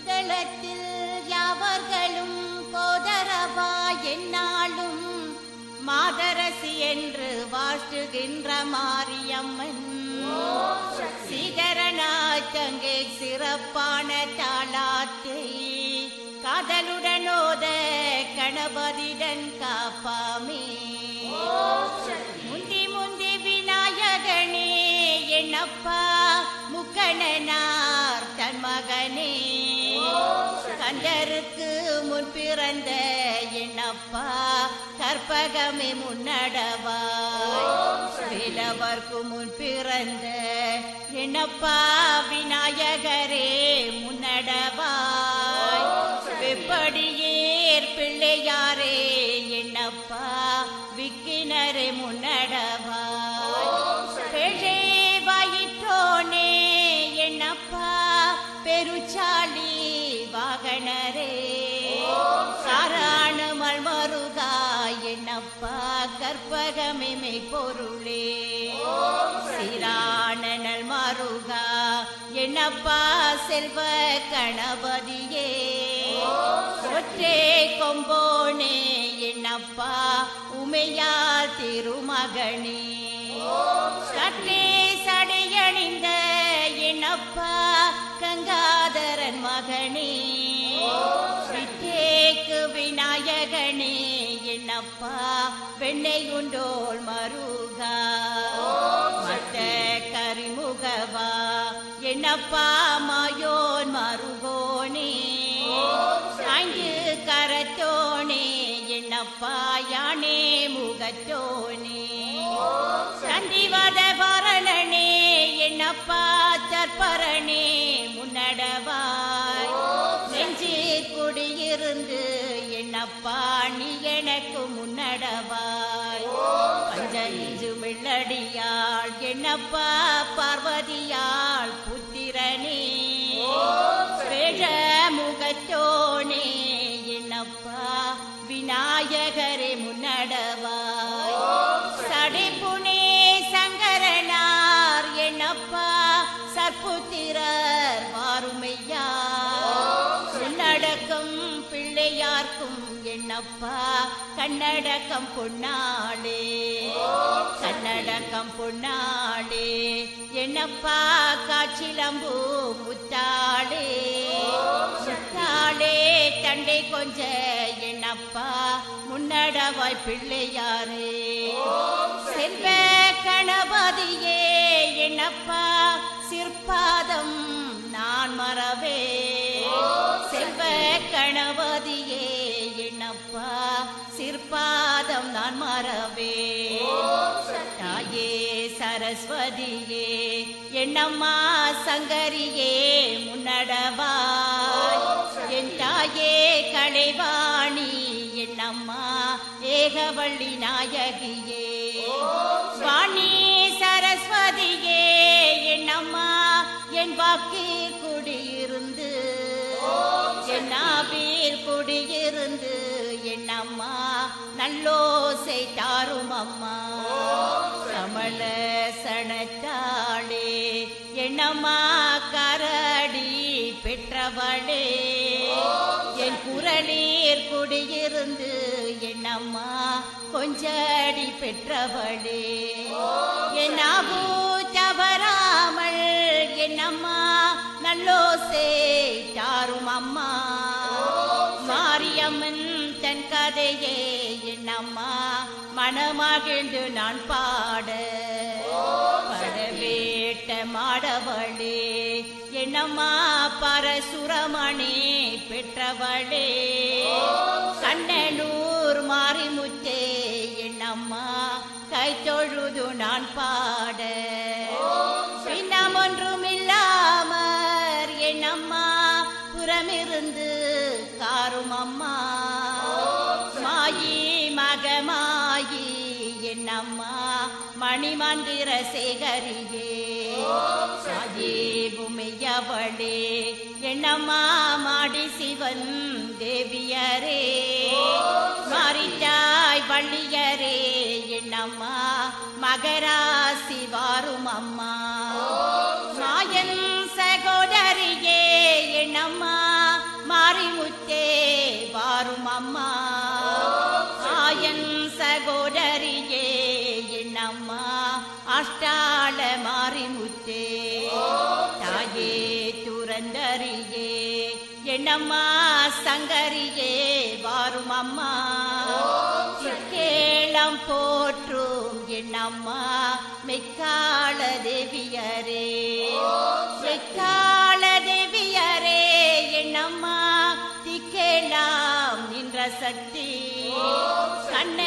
பூதளத்தில் யாவர்களும் கோதரவா என்னாலும் மாதரசி என்று வாழ்த்துகின்ற மாரியம்மன் சீதரநாயகங்கே சிறப்பான தாளாத்தை காதலுடனோத கணபதிடன் காப்பாமே. முந்தி முந்தி விநாயகனே என்னப்பா முக்கணனார் தன் மகனே கந்தருக்கு முன் பிறந்த என்னப்பா கற்பகமே முன்னடவா வேலவர்க்கு முன் பிறந்த என்னப்பா விநாயகரே முன்னடவா வெப்படியேர் பிள்ளையாரே என்னப்பா விக்கினரே முன்னடவா பெழே வயிற்றோனே என்னப்பா பெருச்சாலி வாகனரே சாராணுமல் மருகா என்னப்பா கற்பகமே மெய்ப்பொருளே சீரானல் மருகா என்னப்பா செல்வ கணபதியே ஒற்றே கொம்போனே என்னப்பா உமையால் திருமகனே கட்டே சடையணிந்த என்னப்பா கங்காதரன் மகனே விட்டேக்கு விநாயகனே என்னப்பா வெண்ணை உண்டோள் மருகா மத்த கரிமுகவா என்னப்பா மாயோன் மருகோனே சாய்ந்து கரத்தோனே என்னப்பா யானே முகத்தோனே சந்திவத பரணனே என்னப்பா தற்பரணே முன்னடவாய் நெஞ்சிற் குடியிருந்து என்னப்பா நீ எனக்கு முன்னடவாய் பஞ்சஞ்சு வெள்ளடியாள் என்னப்பா பார்வதியாள் புத்திரனே வேழ முகத்தோனே என்னப்பா விநாயகரே முன்னடவாய் சடைப்புனே சங்கரனார் என்னப்பா சற்புத்திரர் வாருமையா முன்னடக்கம் பிள்ளையார்க்கும் என்னப்பா கண்ணடக்கம் பொன்னாளே கண்ணடக்கம் பொன்னாளே என்னப்பா காட்சிலம்பு முத்தாளே முத்தாளே தண்டை கொஞ்ச என்னப்பா முன்னடவாய் பிள்ளையாரே செல்வ கணபதியே என்னப்பா சிற்பாதம் நான் மறவே செல்வ கணபதியே என்னப்பா சிற்பாதம் நான் மறவே தாயே சரஸ்வதியே என்னம்மா சங்கரியே முன்னடவாய் என் தாயே கலைவாணி என்னம்மா ஏகவள்ளி நாயகியே வாணி சரஸ்வதியே என்னம்மா என் வாக்கில் குடியிருந்து என் நாவில் குடியிருந்து என்னம்மா நல்லோசை தாரும் அம்மா கமல சனத்தாளே என்னம்மா கரடி பெற்றவளே என் குரலீர் குடியிருந்து என்னம்மா கொஞ்சடி பெற்றவளே என் நாவு தவறாமல் என்னம்மா நல்லோசே தாரும் அம்மா மாரியம்மன் தன் கதையே என்னம்மா மனமகிழ்ந்து நான் பாட படவேட்ட மாடவளே என்னம்மா பரசுரமணி பெற்றவளே கண்ணனூர் மாரிமுத்தே என்னம்மா கை தொழுது நான் பாட பின்னமொன்றுமில்லாமற் என்னம்மா புறமிருந்து காரும் அம்மா மாயி மகமாயி என்னம்மா மணிமந்திர சேகரியே சாயே பூமியவளே என்னம்மா மாடி சிவன் தேவியரே மாரிட்டாய் வள்ளியரே என்னம்மா மகராசி வாரும் அம்மா மாயன் சகோதரியே என்னம்மா அம்மா ஆயன் சகோதரியே என்னம்மா அஷ்டாள மாரிமுத்தே தாயே துரந்தரியே என்னம்மா சங்கரியே வாரும் அம்மா கேளம் போற்றும் என்னம்மா மெக்காள தேவியரே மெக்காள தேவியரே என்னம்மா திக்கேலாம் நின்ற சக்தி கண்ண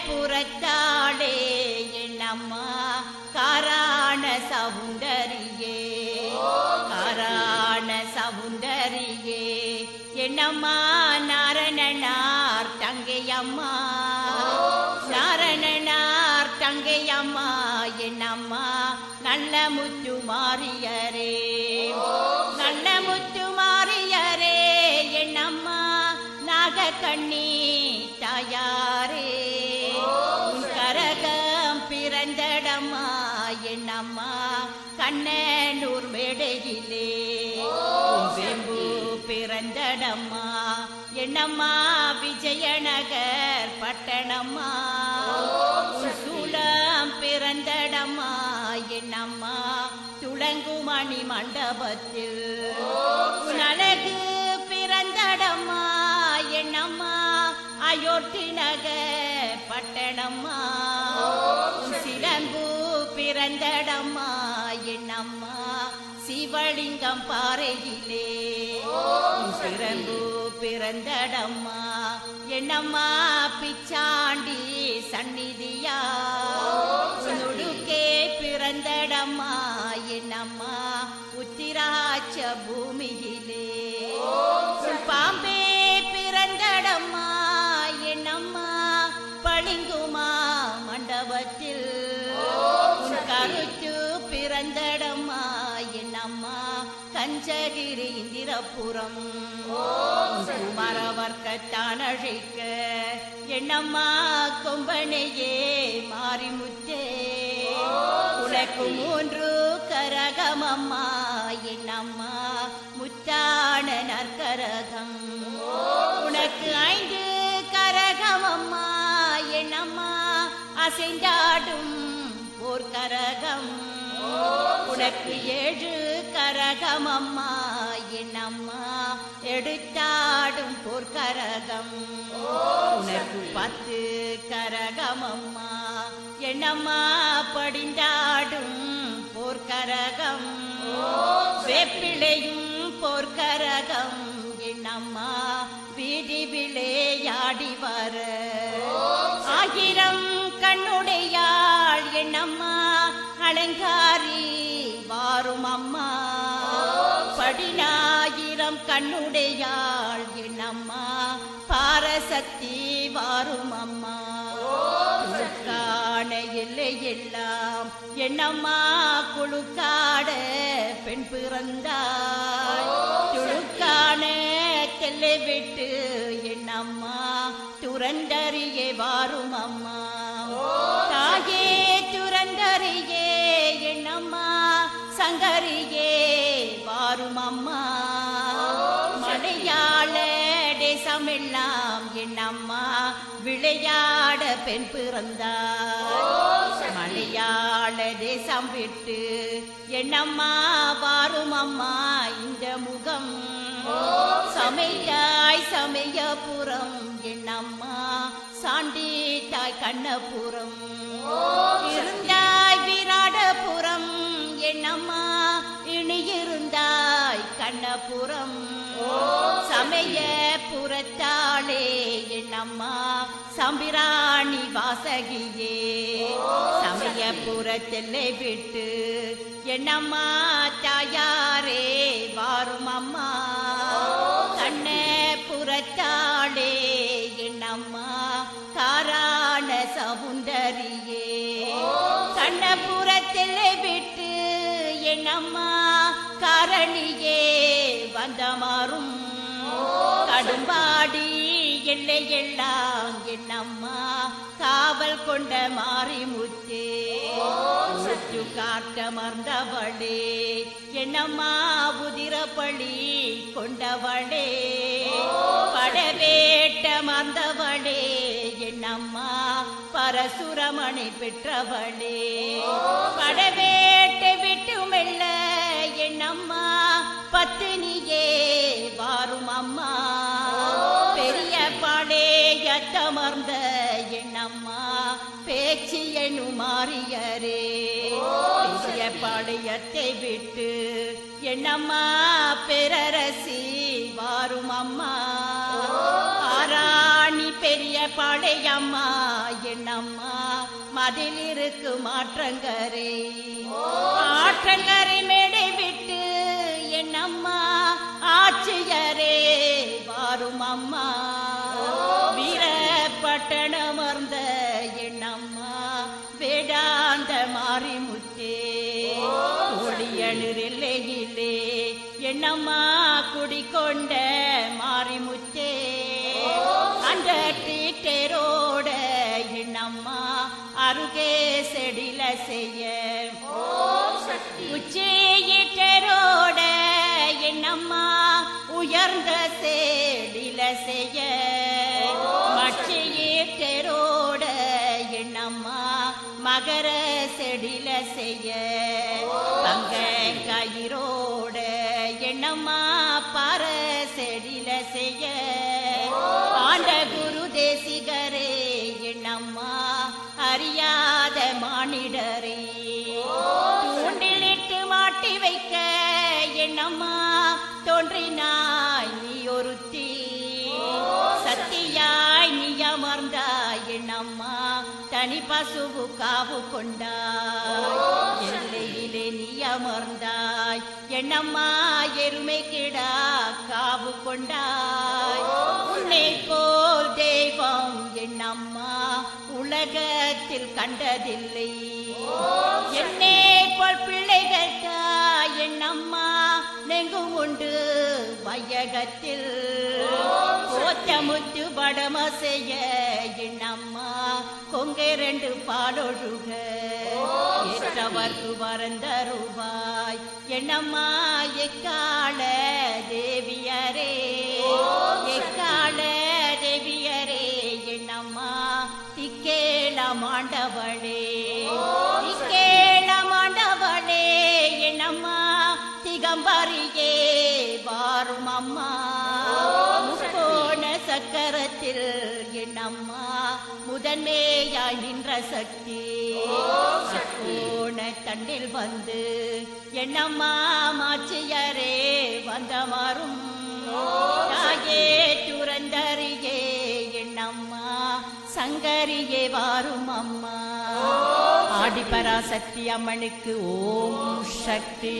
புறத்தாளே என்னம்மா காராண சவுந்தரியே காராண சவுந்தரியே என்னம்மா நாரணனார் தங்கையம்மா நாரணனார் தங்கையம்மா என்னம்மா நல்ல முத்து மாரியரே நல்ல முத்து மாரியரே என்னம்மா நாகக்கண்ணி தாயாரே உன் கரகம் பிறந்தடம்மா என்னம்மா கண்ணனூர் மேடையிலே வெம்பு பிறந்தடம்மா என்னம்மா விஜயநகர் பட்டணம்மா சூலம் பிறந்தடம்மா என்னம்மா துளங்குமணி மண்டபத்தில் அழகு பிறந்தடம்மா என்னம்மா அயோத்தி நகர் பட்டணம்மா சிலம்பு பிறந்தடம்மா என்னம்மா சிவலிங்கம் பாறையிலே சிறம்பு பிறந்தடம்மா என்னம்மா பிச்சாண்டி சந்நிதியா நுடுக்கே பிறந்தடம்மா என்னம்மா உத்திராட்ச பூமியிலே பாம்பே பிறந்தடம்மா என்னம்மா பளிங்குமா மண்டபத்தில் கருத்து பிறந்தடம்மா என்னம்மா கஞ்சகிரி இந்திரபுரம் மரவர்க்கத்தான் அழைக்க என்னம்மா கொம்பனையே மாரிமுத்தே உனக்கு 3 கரகமம்மா என்னம்மா முத்தான நற்கரகம் உனக்கு 5 கரகமம்மா என்னம்மா அசைந்தாடும் போர்க்கரகம் உனக்கு 7 கரகமம்மா என்னம்மா எடுத்தாடும் போர்க்கரகம் உனக்கு 10 கரகமம்மா என்னம்மா படிந்தாடும் போர்க்கரகம் வேப்பிலையும் போர்க்கரகம் என்னம்மா வீதி விளையாடி வர 1000 கண்ணுடையாள் என்னம்மா அலங்காரி வாரும் அம்மா 10,000 கண்ணுடையாள் என்னம்மா பாரசக்தி வாரும் அம்மா குழுக்கான எல்லையெல்லாம் என்னம்மா குழுக்காட பெண் பிறந்தாய் துளுக்கான தெல்லை விட்டு என்னம்மா துரந்தரியே வாரும் அம்மா தாயே துரந்தரியே என்னம்மா சங்கரியே வாரும் அம்மா மலையாள தேசமெல்லாம் என்னம்மா விளையாட பெண் பிறந்தாய் மலையாள தேசம் விட்டு என்னம்மா வாரும் அம்மா இந்த முகம் சமையாய் சமயபுரம் என்னம்மா சாண்டி தாய் கண்ணபுரம் இருந்தாய் விராடபுரம் என்னம்மா இனி இருந்தாய் கண்ணபுரம் சமய புறத்தாளே என்னம்மா சம்பிராணி வாசகியே சமயபுரத்திலே விட்டு என்னம்மா தாயாரே வாரும் அம்மா கண்ண புறத்தாளே என்னம்மா காரான சவுந்தரியே கண்ணபுரத்திலே விட்டு என்னம்மா காரணியே வந்தமாறும் கடும்பாடி எல்லையெல்லாம் என்னம்மா காவல் கொண்ட மாரிமுத்தே சுற்று காட்டமர்ந்தவளே என்னம்மா உதிரப்பழி கொண்டவளே படவேட்ட மறந்தவளே என்னம்மா பரசுரமணி பெற்றவளே படவேட்டை விட்டு மெல்ல என்னம்மா பத்தினியே வாரும் அம்மா பெரிய பாளையத்தமர்ந்த என்னம்மா பேச்சு எண்ணு மாறியரே பெரிய பாளையத்தை விட்டு என்னம்மா பெரரசி வாரும் அம்மா ஆராணி பெரிய பாளையம்மா என்னம்மா மதில் இருக்கு மாற்றங்கரை ஆற்றங்கரை மேடை விட்டு என்னம்மா ஆட்சியரே வாரும் அம்மா வீரப்பட்டணம் அமர்ந்த என்னம்மா வேடாந்த மாரிமுத்தே ஒளியனிலே என்னம்மா குடிக்கொண்ட மாரிமுத்தே அந்த டீட்டரோட என்னம்மா அருகே செடில செய்ய உச்சியிட்டரோட என்னம்மா உயர்ந்த செடில செய்ய மச்சியிட்டரோட என்னம்மா மகர செடில செய்ய பங்க கயிரோட என்னம்மா பர செடில செய்ய ஆண்ட குரு தேசிகரே என்னம்மா அறியாத மானிடரே தூண்டிலிட்டு மாட்டி வைக்க என்னம்மா தோன்றினாய் நீ ஒருத்தி சத்தியாய் நீ அமர்ந்தாய் என்னம்மா தனி பசுவு காவு கொண்டாய் எல்லையிலே நீ அமர்ந்தாய் என்னம்மா எருமை கிடா காவு கொண்டாய் உன்னை போல் தெய்வம் என்னம்மா உலகத்தில் கண்டதில்லை என்னை போல் பிள்ளைகள் என்னம்மா நெங்கும் உண்டு வையகத்தில் கோத்தமுத்து படம செய்ய என்னம்மா கொங்கை ரெண்டு பாலொழுக ஏற்றவர்க்கு வரந்தருவாய் என்னம்மா எக்கால தேவியரே எக்கால தேவியரே என்னம்மா திக்கேல மாண்டவளே திக்கேல மாண்டவளே என்னம்மா திகம்பரியே வாரும் அம்மா முக்கோண சக்கரத்தில் என்னம்மா முதன்மையாய் நின்ற சக்தி முக்கோண தண்டில் வந்து என்னம்மா மாச்சியரே வந்த மாறும் தாயே துறந்தரியே என்னம்மா சங்கரியே வாரும் அம்மா ஆடிபராசக்தி அம்மனுக்கு ஓம் சக்தி.